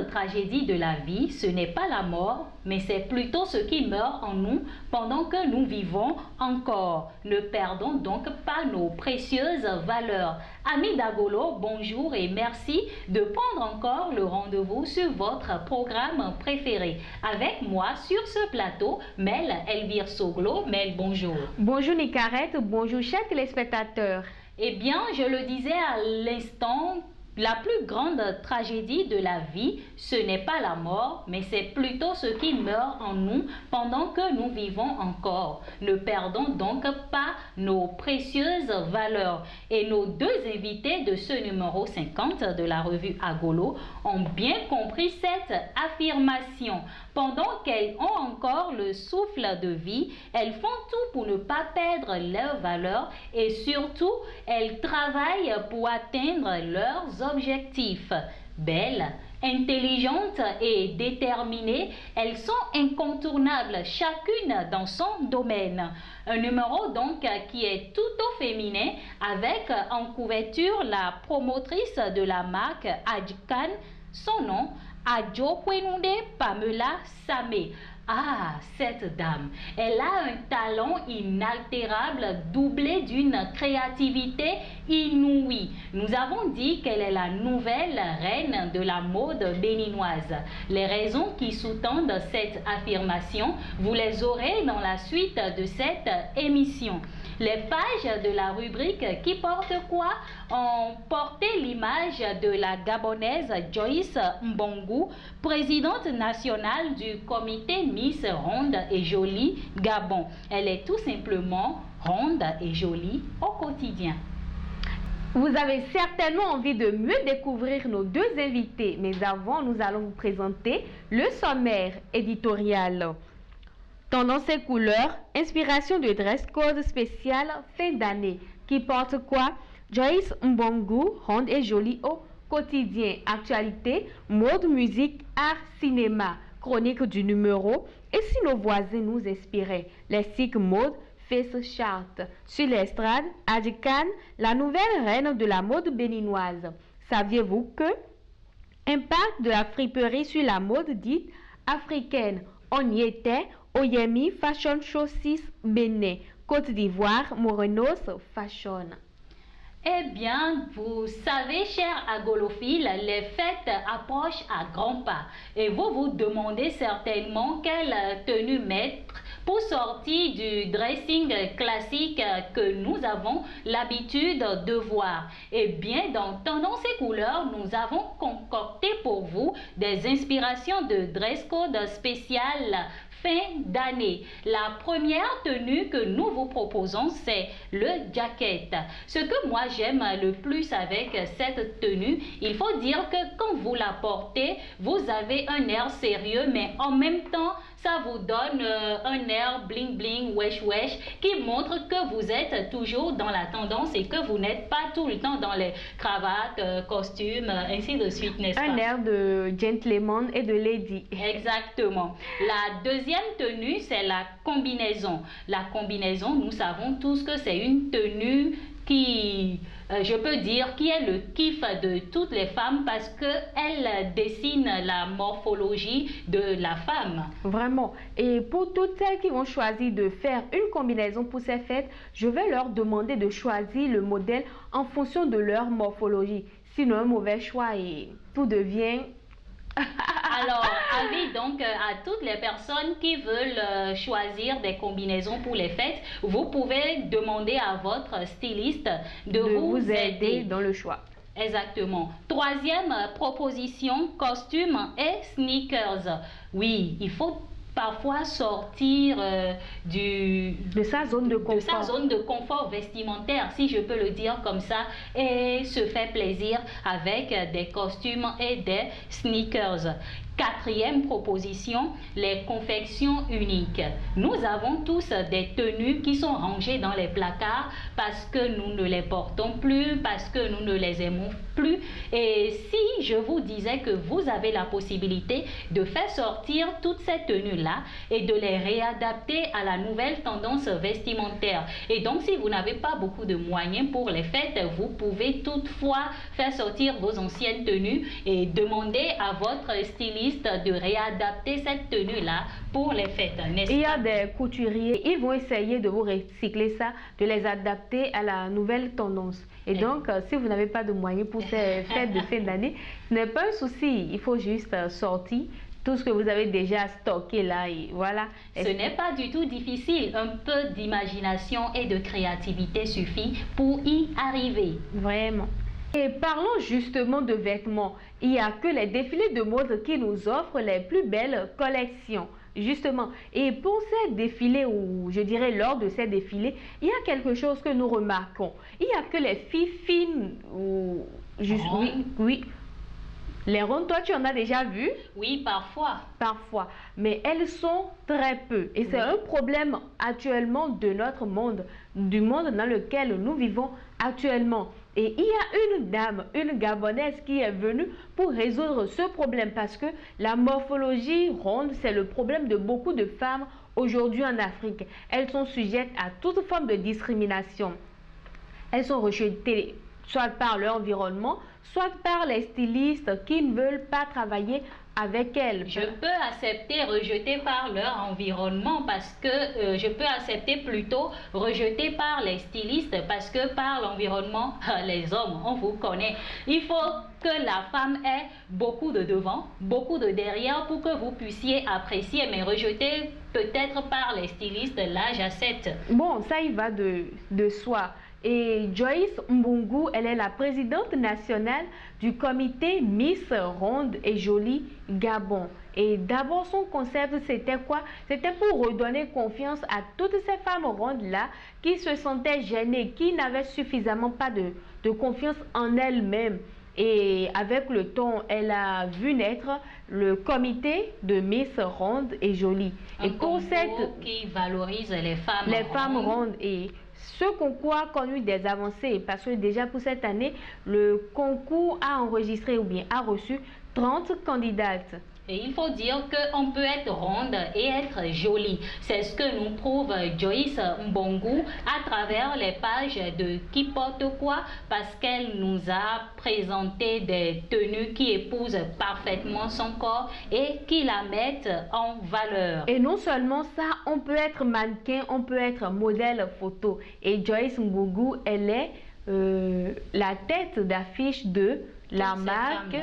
grande tragédie de la vie, ce n'est pas la mort, mais c'est plutôt ce qui meurt en nous pendant que nous vivons encore. Ne perdons donc pas nos précieuses valeurs. Amis d'Agolo, bonjour et merci de prendre encore le rendez-vous sur votre programme préféré. Avec moi sur ce plateau, Mel Elvire Soglo. Mel, bonjour. Bonjour Nicarette, bonjour chers téléspectateurs. Eh bien, je le disais à l'instant, la plus grande tragédie de la vie, ce n'est pas la mort, mais c'est plutôt ce qui meurt en nous pendant que nous vivons encore. Ne perdons donc pas nos précieuses valeurs. Et nos deux invités de ce numéro 50 de la revue Agolo ont bien compris cette affirmation. Pendant qu'elles ont encore le souffle de vie, elles font tout pour ne pas perdre leurs valeurs et surtout, elles travaillent pour atteindre leurs objectifs. Belles, intelligentes et déterminées, elles sont incontournables, chacune dans son domaine. Un numéro donc qui est tout au féminin avec en couverture la promotrice de la marque Adjikan, son nom Adjokwenunde Pamela Samé. Ah, cette dame, elle a un talent inaltérable doublé d'une créativité inouïe. Nous avons dit qu'elle est la nouvelle reine de la mode béninoise. Les raisons qui sous-tendent cette affirmation, vous les aurez dans la suite de cette émission. Les pages de la rubrique Qui porte quoi ont porté l'image de la Gabonaise Joyce Mbongu, présidente nationale du comité Miss Ronde et Jolie Gabon. Elle est tout simplement ronde et jolie au quotidien. Vous avez certainement envie de mieux découvrir nos deux invités, mais avant, nous allons vous présenter le sommaire éditorial. Tendance et couleurs, inspiration de dress code spécial fin d'année. Qui porte quoi? Joyce Mbongu, ronde et jolie au quotidien. Actualité, mode, musique, art, cinéma. Chronique du numéro. Et si nos voisins nous inspiraient? Les cycles mode, face chart. Sur l'estrade, Adjikan, la nouvelle reine de la mode béninoise. Saviez-vous que impact de la friperie sur la mode dite africaine? On y était au Yemi Fashion Show 6 Bénin, Côte d'Ivoire, Morenos Fashion. Eh bien, vous savez, chers agolophiles, les fêtes approchent à grands pas. Et vous vous demandez certainement quelle tenue mettre pour sortir du dressing classique que nous avons l'habitude de voir. Eh bien, dans Tendance et couleurs, nous avons concocté pour vous des inspirations de dress code spécial fin d'année. La première tenue que nous vous proposons, c'est le jacket. Ce que moi j'aime le plus avec cette tenue, il faut dire que quand vous la portez, vous avez un air sérieux, mais en même temps, ça vous donne un air bling bling, wesh wesh, qui montre que vous êtes toujours dans la tendance et que vous n'êtes pas tout le temps dans les cravates, costumes, ainsi de suite, n'est-ce pas? Un air de gentleman et de lady. Exactement. La deuxième tenue, c'est la combinaison. La combinaison, nous savons tous que c'est une tenue qui, je peux dire, qui est le kiff de toutes les femmes parce qu'elle dessine la morphologie de la femme. Vraiment. Et pour toutes celles qui vont choisir de faire une combinaison pour ces fêtes, je vais leur demander de choisir le modèle en fonction de leur morphologie. Sinon, un mauvais choix et tout devient... Alors, avis donc à toutes les personnes qui veulent choisir des combinaisons pour les fêtes, vous pouvez demander à votre styliste de vous aider dans le choix. Exactement. Troisième proposition, costume et sneakers. Oui, il faut parfois sortir de sa zone de confort vestimentaire, si je peux le dire comme ça, et se faire plaisir avec des costumes et des sneakers. Quatrième proposition, les confections uniques. Nous avons tous des tenues qui sont rangées dans les placards parce que nous ne les portons plus, parce que nous ne les aimons plus. Et si je vous disais que vous avez la possibilité de faire sortir toutes ces tenues-là et de les réadapter à la nouvelle tendance vestimentaire. Et donc, si vous n'avez pas beaucoup de moyens pour les fêtes, vous pouvez toutefois faire sortir vos anciennes tenues et demander à votre styliste de réadapter cette tenue-là pour les fêtes. Il y a des couturiers, ils vont essayer de vous recycler ça, de les adapter à la nouvelle tendance. Et donc, si vous n'avez pas de moyens pour ces fêtes de fin d'année, ce n'est pas un souci. Il faut juste sortir tout ce que vous avez déjà stocké là et voilà. Ce n'est pas du tout difficile. Un peu d'imagination et de créativité suffit pour y arriver. Vraiment. Et parlons justement de vêtements. Il n'y a que les défilés de mode qui nous offrent les plus belles collections. Justement. Et pour ces défilés, ou je dirais lors de ces défilés, il y a quelque chose que nous remarquons. Il n'y a que les filles fines ou juste, oui. Les rondes, toi, tu en as déjà vu? Oui, parfois. Parfois. Mais elles sont très peu. Et c'est un problème actuellement de notre monde, du monde dans lequel nous vivons actuellement. Et il y a une dame, une Gabonaise qui est venue pour résoudre ce problème parce que la morphologie ronde, c'est le problème de beaucoup de femmes aujourd'hui en Afrique. Elles sont sujettes à toute forme de discrimination. Elles sont rejetées soit par leur environnement, soit par les stylistes qui ne veulent pas travailler avec elles. Je peux accepter rejeté par leur environnement parce que je peux accepter plutôt rejeté par les stylistes parce que par l'environnement, les hommes, on vous connaît. Il faut que la femme ait beaucoup de devant, beaucoup de derrière pour que vous puissiez apprécier, mais rejeté peut-être par les stylistes, là j'accepte. Bon, ça y va de soi. Et Joyce Mbungu, elle est la présidente nationale du comité Miss Ronde et Jolie Gabon. Et d'abord, son concept, c'était quoi? C'était pour redonner confiance à toutes ces femmes rondes-là qui se sentaient gênées, qui n'avaient suffisamment pas de confiance en elles-mêmes. Et avec le temps, elle a vu naître le comité de Miss Ronde et Jolie. Un concours qui valorise les femmes rondes. Et ce concours a connu des avancées parce que déjà pour cette année, le concours a enregistré ou bien a reçu 30 candidates. Et il faut dire qu'on peut être ronde et être jolie. C'est ce que nous prouve Joyce Mbungu à travers les pages de Qui porte quoi, parce qu'elle nous a présenté des tenues qui épousent parfaitement son corps et qui la mettent en valeur. Et non seulement ça, on peut être mannequin, on peut être modèle photo. Et Joyce Mbungu, elle est la tête d'affiche de la marque.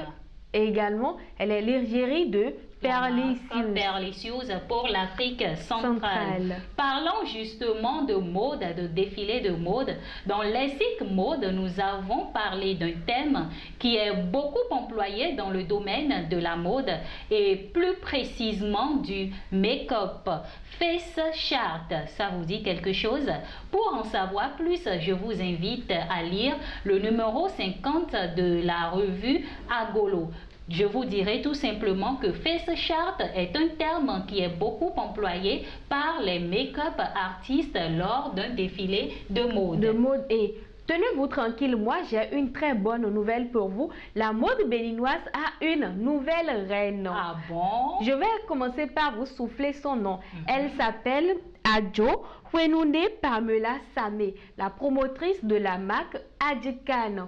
Et également, elle est l'égérie de Perlicious pour l'Afrique centrale. Parlons justement de mode, de défilé de mode. Dans l'ESIC Mode, nous avons parlé d'un thème qui est beaucoup employé dans le domaine de la mode et plus précisément du make-up. Face Chart, ça vous dit quelque chose? Pour en savoir plus, je vous invite à lire le numéro 50 de la revue Agolo. Je vous dirai tout simplement que Face Chart est un terme qui est beaucoup employé par les make-up artistes lors d'un défilé de mode. Et tenez-vous tranquille, moi j'ai une très bonne nouvelle pour vous. La mode béninoise a une nouvelle reine. Ah bon? Je vais commencer par vous souffler son nom. Elle s'appelle Adjo Wenunde Pamela Samé, la promotrice de la marque Adjikan.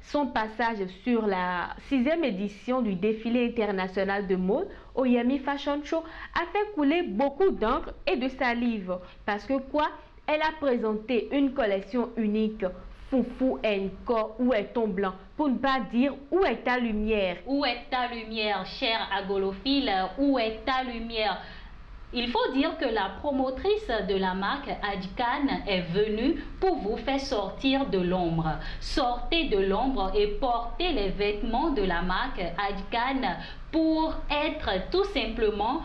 Son passage sur la 6e édition du défilé international de mode au Yami Fashion Show a fait couler beaucoup d'encre et de salive. Parce que quoi? Elle a présenté une collection unique. Foufou encore, où est ton blanc? Pour ne pas dire où est ta lumière? Où est ta lumière, cher agolophile? Où est ta lumière? Il faut dire que la promotrice de la marque Adjikan est venue pour vous faire sortir de l'ombre. Sortez de l'ombre et portez les vêtements de la marque Adjikan pour être tout simplement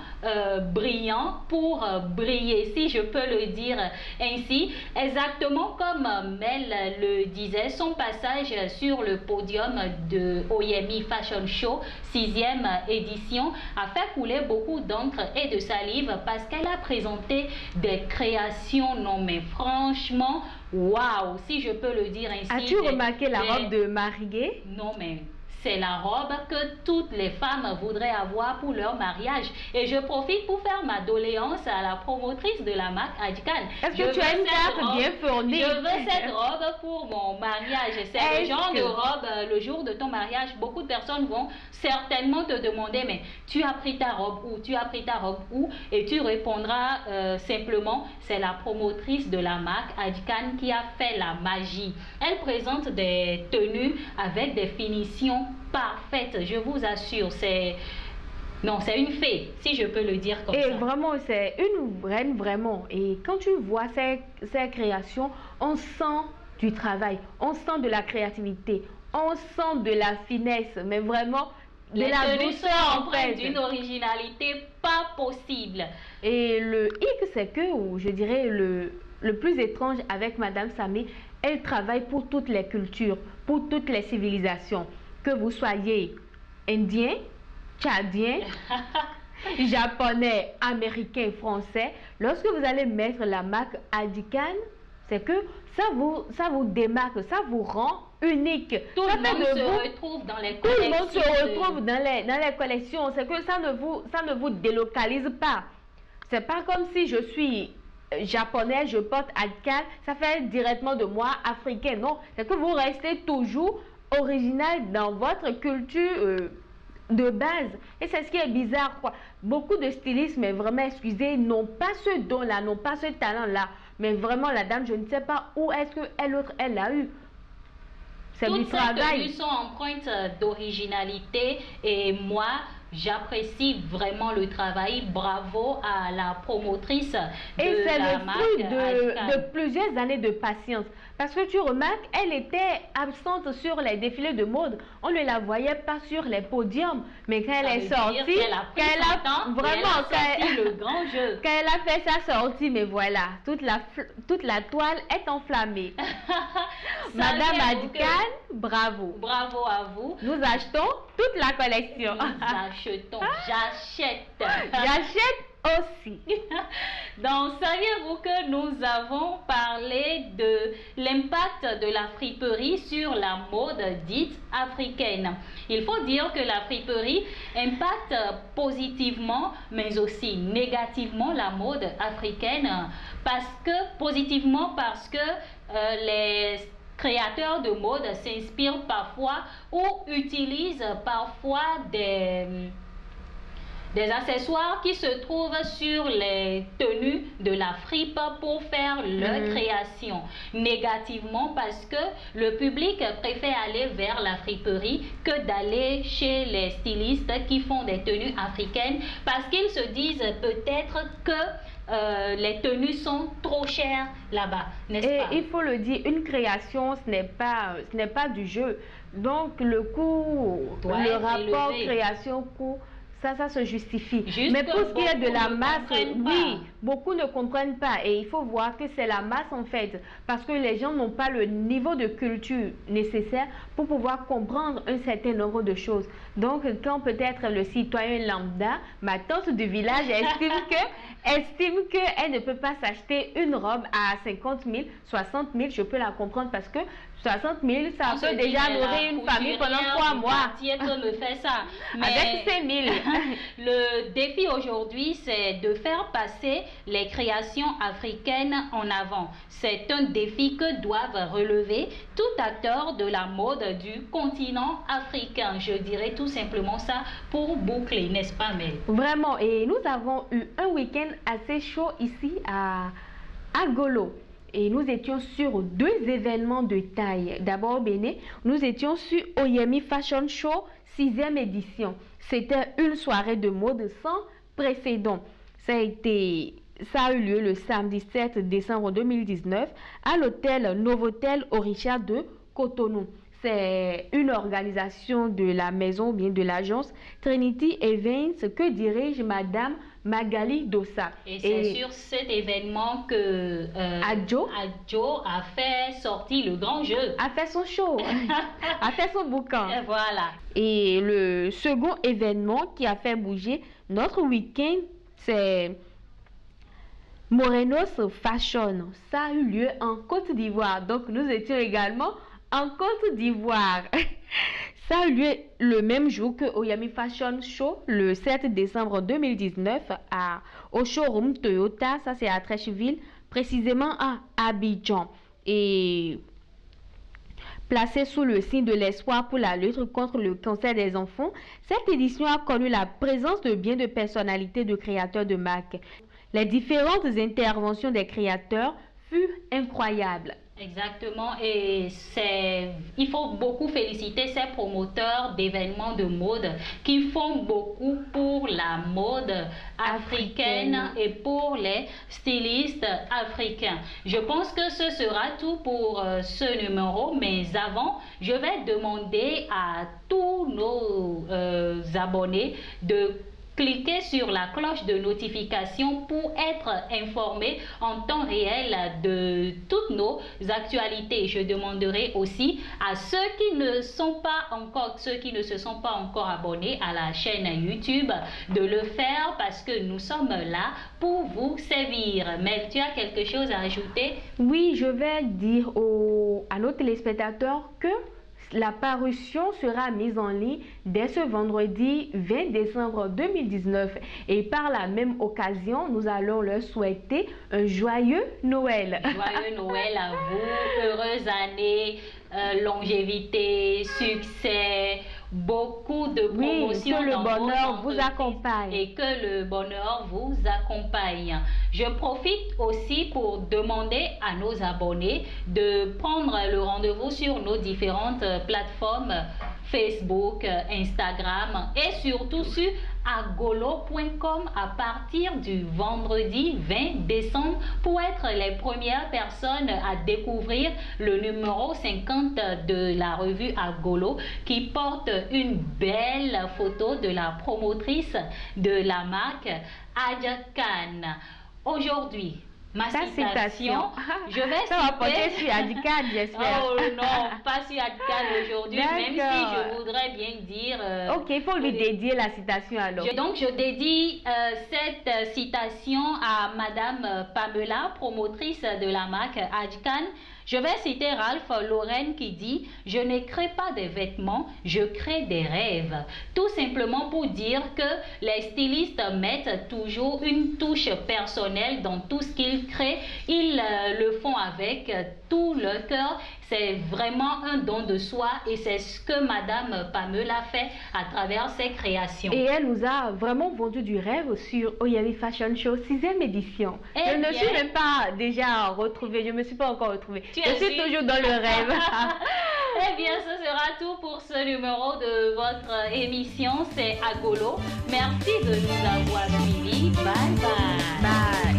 brillant, pour briller, si je peux le dire ainsi. Exactement comme Mel le disait, son passage sur le podium de Oyemi Fashion Show 6e édition a fait couler beaucoup d'encre et de salive parce qu'elle a présenté des créations, non mais franchement, waouh, si je peux le dire ainsi. As-tu remarqué la robe de mariée? Non mais c'est la robe que toutes les femmes voudraient avoir pour leur mariage. Et je profite pour faire ma doléance à la promotrice de la marque Adjikan. Est-ce que tu as une carte bien fournie? Je veux cette robe pour mon mariage. C'est le genre de robe, le jour de ton mariage, beaucoup de personnes vont certainement te demander, mais tu as pris ta robe où? Tu as pris ta robe où? Et tu répondras simplement, c'est la promotrice de la marque Adjikan qui a fait la magie. Elle présente des tenues avec des finitions parfaites, je vous assure, c'est une fée, si je peux le dire comme ça. Et vraiment, c'est une reine, vraiment. Et quand tu vois ces créations, on sent du travail, on sent de la créativité, on sent de la finesse, mais vraiment de la douceur en fait. D'une originalité pas possible. Et le hic, c'est que, ou je dirais le plus étrange avec Madame Samé, elle travaille pour toutes les cultures, pour toutes les civilisations. Que vous soyez indien, tchadien, japonais, américain, français, lorsque vous allez mettre la marque Adjikan, c'est que ça vous démarque, ça vous rend unique. Tout le monde se retrouve dans les collections. Tout le monde se retrouve dans les collections. C'est que ça ne vous délocalise pas. C'est pas comme si je suis japonais, je porte Adjikan, ça fait directement de moi africain. Non, c'est que vous restez toujours original dans votre culture de base. Et c'est ce qui est bizarre, quoi. Beaucoup de stylistes, mais vraiment, excusez, n'ont pas ce don-là, n'ont pas ce talent-là. Mais vraiment, la dame, je ne sais pas où est-ce qu'elle l'a eu. C'est du travail. Toutes ces tenues sont empreintes d'originalité et moi, j'apprécie vraiment le travail. Bravo à la promotrice de la marque. Et c'est le fruit de plusieurs années de patience. Parce que tu remarques, elle était absente sur les défilés de mode. On ne la voyait pas sur les podiums. Mais quand elle est sortie, quand elle a fait sa sortie, mais voilà, toute la toile est enflammée. Madame Adjikan, bravo. Bravo à vous. Nous achetons toute la collection. J'achète. J'achète aussi. Donc, saviez-vous que nous avons parlé de l'impact de la friperie sur la mode dite africaine? Il faut dire que la friperie impacte positivement, mais aussi négativement la mode africaine. Positivement parce que les créateurs de mode s'inspirent parfois ou utilisent parfois des accessoires qui se trouvent sur les tenues de la fripe pour faire leur création. Négativement parce que le public préfère aller vers la friperie que d'aller chez les stylistes qui font des tenues africaines parce qu'ils se disent peut-être que les tenues sont trop chères là-bas, n'est-ce pas? Et il faut le dire, une création, ce n'est pas du jeu. Donc le coût, le rapport création-coût, ça se justifie. Mais pour ce qui est de la masse, oui, beaucoup ne comprennent pas. Et il faut voir que c'est la masse en fait. Parce que les gens n'ont pas le niveau de culture nécessaire pour pouvoir comprendre un certain nombre de choses. Donc, quand peut-être le citoyen lambda, ma tante du village, estime qu'elle ne peut pas s'acheter une robe à 50 000, 60 000, je peux la comprendre parce que 60 000, ça peut déjà nourrir une famille pendant 3 mois. Me fait ça. Mais avec 5 000. Le défi aujourd'hui, c'est de faire passer les créations africaines en avant. C'est un défi que doivent relever tout acteur de la mode du continent africain. Je dirais tout simplement ça pour boucler, n'est-ce pas, Mel? Vraiment, et nous avons eu un week-end assez chaud ici à Golo. Et nous étions sur 2 événements de taille. D'abord, Béné, nous étions sur Oyemi Fashion Show 6e édition. C'était une soirée de mode sans précédent. Ça a eu lieu le samedi 7 décembre 2019 à l'hôtel Novotel Orisha de Cotonou. c'est une organisation de la maison ou bien de l'agence Trinity Events que dirige Madame Magali Dossa. Et c'est sur cet événement que Adjo a fait sortir le grand jeu. A fait son show, a fait son bouquin. Et voilà. Et le second événement qui a fait bouger notre week-end, c'est Morenos Fashion. Ça a eu lieu en Côte d'Ivoire. Donc nous étions également en Côte d'Ivoire. Ça a eu lieu le même jour que Oyami Fashion Show, le 7 décembre 2019 au showroom Toyota. Ça, c'est à Treichville, précisément à Abidjan. Et placé sous le signe de l'espoir pour la lutte contre le cancer des enfants, cette édition a connu la présence de bien de personnalités de créateurs de marques. Les différentes interventions des créateurs furent incroyables. Exactement, et il faut beaucoup féliciter ces promoteurs d'événements de mode qui font beaucoup pour la mode africaine et pour les stylistes africains. Je pense que ce sera tout pour ce numéro, mais avant, je vais demander à tous nos abonnés de cliquez sur la cloche de notification pour être informé en temps réel de toutes nos actualités. Je demanderai aussi à ceux qui ne se sont pas encore abonnés à la chaîne YouTube de le faire parce que nous sommes là pour vous servir. Mais tu as quelque chose à ajouter? Oui, je vais dire à nos téléspectateurs que la parution sera mise en ligne dès ce vendredi 20 décembre 2019 et par la même occasion, nous allons leur souhaiter un joyeux Noël. Joyeux Noël à vous, heureuse année, longévité, succès, beaucoup de promotions. Que le bonheur vous accompagne. Et que le bonheur vous accompagne. Je profite aussi pour demander à nos abonnés de prendre le rendez-vous sur nos différentes plateformes Facebook, Instagram et surtout sur agolo.com à partir du vendredi 20 décembre pour être les premières personnes à découvrir le numéro 50 de la revue Agolo qui porte une belle photo de la promotrice de la marque Adja Khan. Aujourd'hui, ma citation, je vais ça va porter sur Adja Khan, j'espère. Oh non, pas sur Adja Khan aujourd'hui, même si je voudrais bien dire... ok, il faut lui dédier la citation alors. Donc, je dédie cette citation à Madame Pamela, promotrice de la marque Adja Khan. Je vais citer Ralph Lauren qui dit « Je ne crée pas des vêtements, je crée des rêves ». Tout simplement pour dire que les stylistes mettent toujours une touche personnelle dans tout ce qu'ils créent. Ils le font avec tout leur cœur. C'est vraiment un don de soi et c'est ce que Madame Pamela fait à travers ses créations. Et elle nous a vraiment vendu du rêve sur Oyami Fashion Show 6e édition. Je ne suis même pas déjà retrouvée, je ne me suis pas encore retrouvée. Je suis toujours dans le rêve. Eh bien, ce sera tout pour ce numéro de votre émission, c'est Agolo. Merci de nous avoir suivis. Bye bye. Bye.